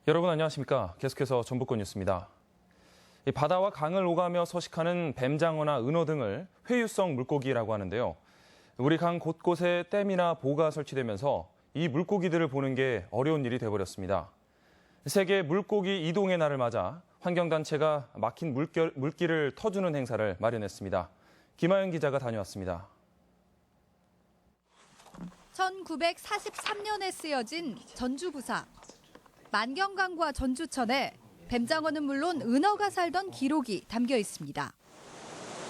여러분 안녕하십니까? 계속해서 전북권 뉴스입니다. 바다와 강을 오가며 서식하는 뱀장어나 은어 등을 회유성 물고기라고 하는데요. 우리 강 곳곳에 댐이나 보가 설치되면서 이 물고기들을 보는 게 어려운 일이 돼버렸습니다. 세계 물고기 이동의 날을 맞아 환경단체가 막힌 물길을 터주는 행사를 마련했습니다. 김하연 기자가 다녀왔습니다. 1943년에 쓰여진 전주부사. 만경강과 전주천에 뱀장어는 물론 은어가 살던 기록이 담겨 있습니다.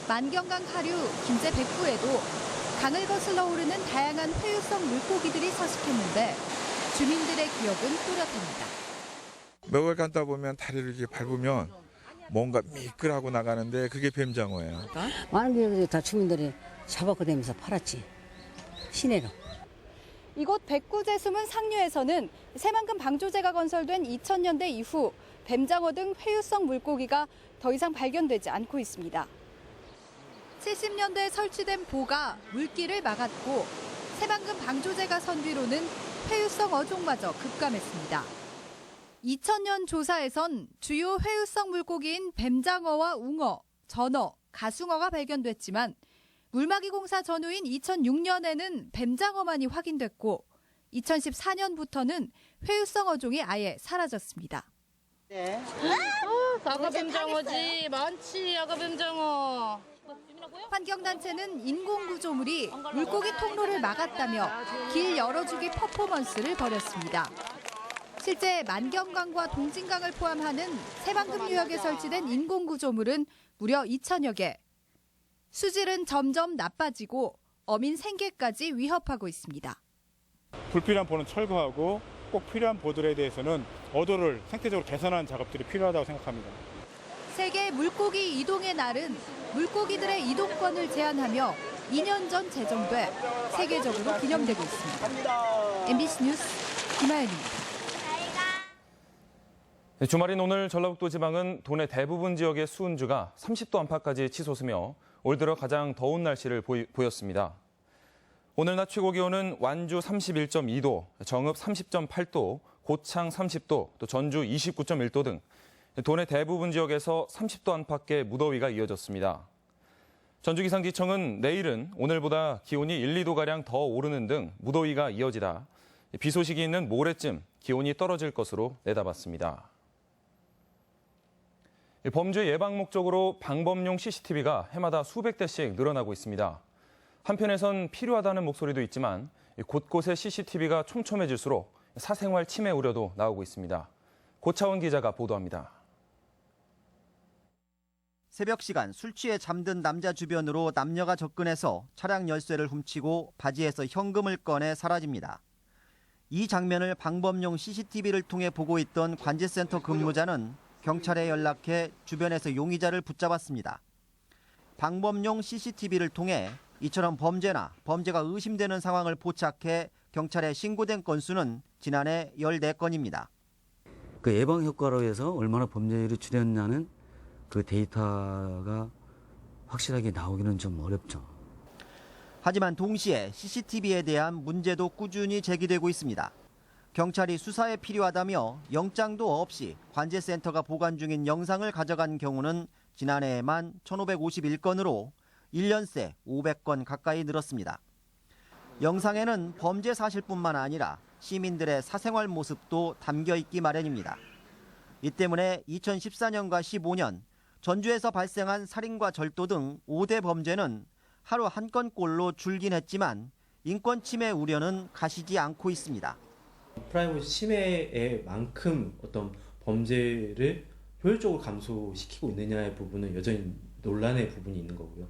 만경강 하류 김제 백구에도 강을 거슬러 오르는 다양한 회유성 물고기들이 서식했는데 주민들의 기억은 뚜렷합니다. 먹을 감다 보면 다리를 이렇게 밟으면 뭔가 미끌하고 나가는데 그게 뱀장어예요. 많은 분들이 다 주민들이 잡아고 다니면서 팔았지. 시내로. 이곳 백구제수문 상류에서는 새만금 방조제가 건설된 2000년대 이후 뱀장어 등 회유성 물고기가 더 이상 발견되지 않고 있습니다. 70년대에 설치된 보가 물길을 막았고 새만금 방조제가 선 뒤로는 회유성 어종마저 급감했습니다. 2000년 조사에선 주요 회유성 물고기인 뱀장어와 웅어, 전어, 가숭어가 발견됐지만 물막이 공사 전후인 2006년에는 뱀장어만이 확인됐고 2014년부터는 회유성 어종이 아예 사라졌습니다. 네. 아가뱀장어지 많지 아가뱀장어. 환경단체는 인공구조물이 물고기 통로를 막았다며 길 열어주기 퍼포먼스를 벌였습니다. 실제 만경강과 동진강을 포함하는 새만금 유역에 설치된 인공구조물은 무려 2,000여 개. 수질은 점점 나빠지고 어민 생계까지 위협하고 있습니다. 불필요한 보는 철거하고 꼭 필요한 보들에 대해서는 어도를 생태적으로 개선하는 작업들이 필요하다고 생각합니다. 세계 물고기 이동의 날은 물고기들의 이동권을 제한하며 2년 전 제정돼 세계적으로 기념되고 있습니다. MBC 뉴스 김하연입니다. 주말인 오늘 전라북도 지방은 도내 대부분 지역의 수온주가 30도 안팎까지 치솟으며 올 들어 가장 더운 날씨를 보였습니다. 오늘 낮 최고 기온은 완주 31.2도, 정읍 30.8도, 고창 30도, 또 전주 29.1도 등 도내 대부분 지역에서 30도 안팎의 무더위가 이어졌습니다. 전주기상지청은 내일은 오늘보다 기온이 1, 2도가량 더 오르는 등 무더위가 이어지다 비 소식이 있는 모레쯤 기온이 떨어질 것으로 내다봤습니다. 범죄 예방 목적으로 방범용 CCTV가 해마다 수백 대씩 늘어나고 있습니다. 한편에선 필요하다는 목소리도 있지만 곳곳에 CCTV가 촘촘해질수록 사생활 침해 우려도 나오고 있습니다. 고차원 기자가 보도합니다. 새벽 시간 술 취해 잠든 남자 주변으로 남녀가 접근해서 차량 열쇠를 훔치고 바지에서 현금을 꺼내 사라집니다. 이 장면을 방범용 CCTV를 통해 보고 있던 관제센터 근무자는 경찰에 연락해 주변에서 용의자를 붙잡았습니다. 방범용 CCTV를 통해 이처럼 범죄나 범죄가 의심되는 상황을 포착해 경찰에 신고된 건수는 지난해 14건입니다. 그 예방 효과로 해서 얼마나 범죄율이 줄였냐는 그 데이터가 확실하게 나오기는 좀 어렵죠. 하지만 동시에 CCTV에 대한 문제도 꾸준히 제기되고 있습니다. 경찰이 수사에 필요하다며 영장도 없이 관제센터가 보관 중인 영상을 가져간 경우는 지난해에만 1,551건으로 1년 새 500건 가까이 늘었습니다. 영상에는 범죄 사실뿐만 아니라 시민들의 사생활 모습도 담겨 있기 마련입니다. 이 때문에 2014년과 15년 전주에서 발생한 살인과 절도 등 5대 범죄는 하루 한 건꼴로 줄긴 했지만 인권 침해 우려는 가시지 않고 있습니다. 프라이버시 침해의 만큼 어떤 범죄를 효율적으로 감소시키고 있느냐의 부분은 여전히 논란의 부분이 있는 거고요.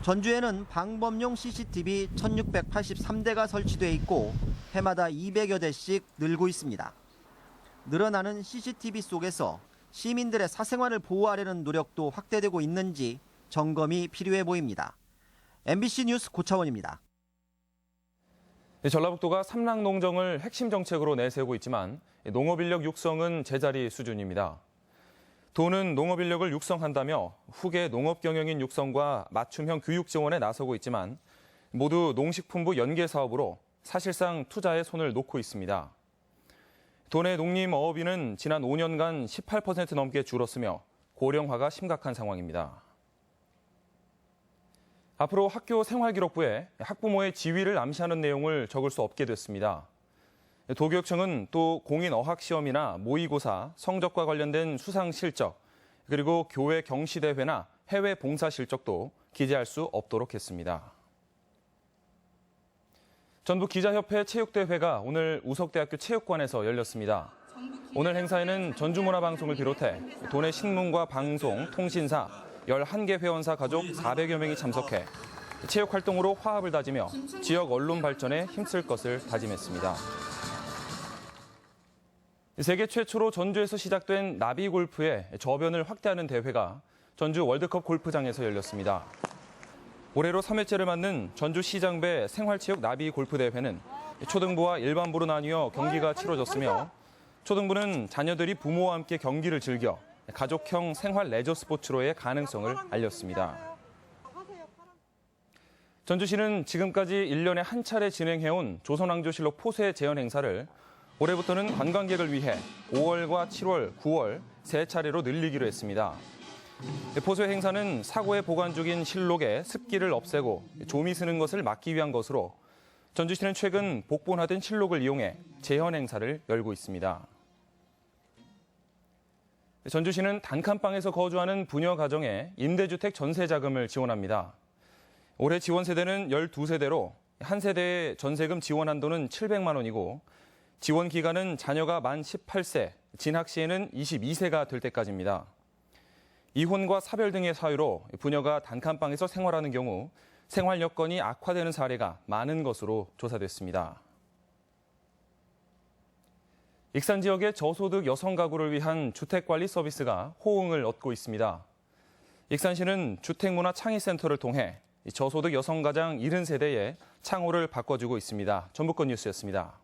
전주에는 방범용 CCTV 1,683대가 설치돼 있고 해마다 200여 대씩 늘고 있습니다. 늘어나는 CCTV 속에서 시민들의 사생활을 보호하려는 노력도 확대되고 있는지 점검이 필요해 보입니다. MBC 뉴스 고차원입니다. 전라북도가 삼락농정을 핵심 정책으로 내세우고 있지만 농업인력 육성은 제자리 수준입니다. 도는 농업인력을 육성한다며 후계 농업경영인 육성과 맞춤형 교육 지원에 나서고 있지만 모두 농식품부 연계 사업으로 사실상 투자에 손을 놓고 있습니다. 도내 농림어업인은 지난 5년간 18% 넘게 줄었으며 고령화가 심각한 상황입니다. 앞으로 학교 생활기록부에 학부모의 지위를 암시하는 내용을 적을 수 없게 됐습니다. 도교육청은 또 공인어학시험이나 모의고사, 성적과 관련된 수상 실적, 그리고 교회 경시대회나 해외 봉사 실적도 기재할 수 없도록 했습니다. 전북기자협회 체육대회가 오늘 우석대학교 체육관에서 열렸습니다. 오늘 행사에는 전주문화방송을 비롯해 도내 신문과 방송, 통신사, 11개 회원사 가족 400여 명이 참석해 체육활동으로 화합을 다지며 지역 언론 발전에 힘쓸 것을 다짐했습니다. 세계 최초로 전주에서 시작된 나비골프의 저변을 확대하는 대회가 전주 월드컵 골프장에서 열렸습니다. 올해로 3회째를 맞는 전주시장배 생활체육 나비골프대회는 초등부와 일반부로 나뉘어 경기가 치러졌으며 초등부는 자녀들이 부모와 함께 경기를 즐겨 가족형 생활 레저 스포츠로의 가능성을 알렸습니다. 전주시는 지금까지 1년에 한 차례 진행해온 조선왕조실록 포쇄 재현 행사를 올해부터는 관광객을 위해 5월과 7월, 9월 세 차례로 늘리기로 했습니다. 포쇄 행사는 사고에 보관 중인 실록에 습기를 없애고 좀이 쓰는 것을 막기 위한 것으로 전주시는 최근 복본화된 실록을 이용해 재현 행사를 열고 있습니다. 전주시는 단칸방에서 거주하는 부녀 가정에 임대주택 전세 자금을 지원합니다. 올해 지원 세대는 12세대로 한 세대의 전세금 지원 한도는 700만 원이고 지원 기간은 자녀가 만 18세, 진학 시에는 22세가 될 때까지입니다. 이혼과 사별 등의 사유로 부녀가 단칸방에서 생활하는 경우 생활 여건이 악화되는 사례가 많은 것으로 조사됐습니다. 익산 지역의 저소득 여성 가구를 위한 주택관리 서비스가 호응을 얻고 있습니다. 익산시는 주택문화창의센터를 통해 저소득 여성 가장 70세대의 창호를 바꿔주고 있습니다. 전북권 뉴스였습니다.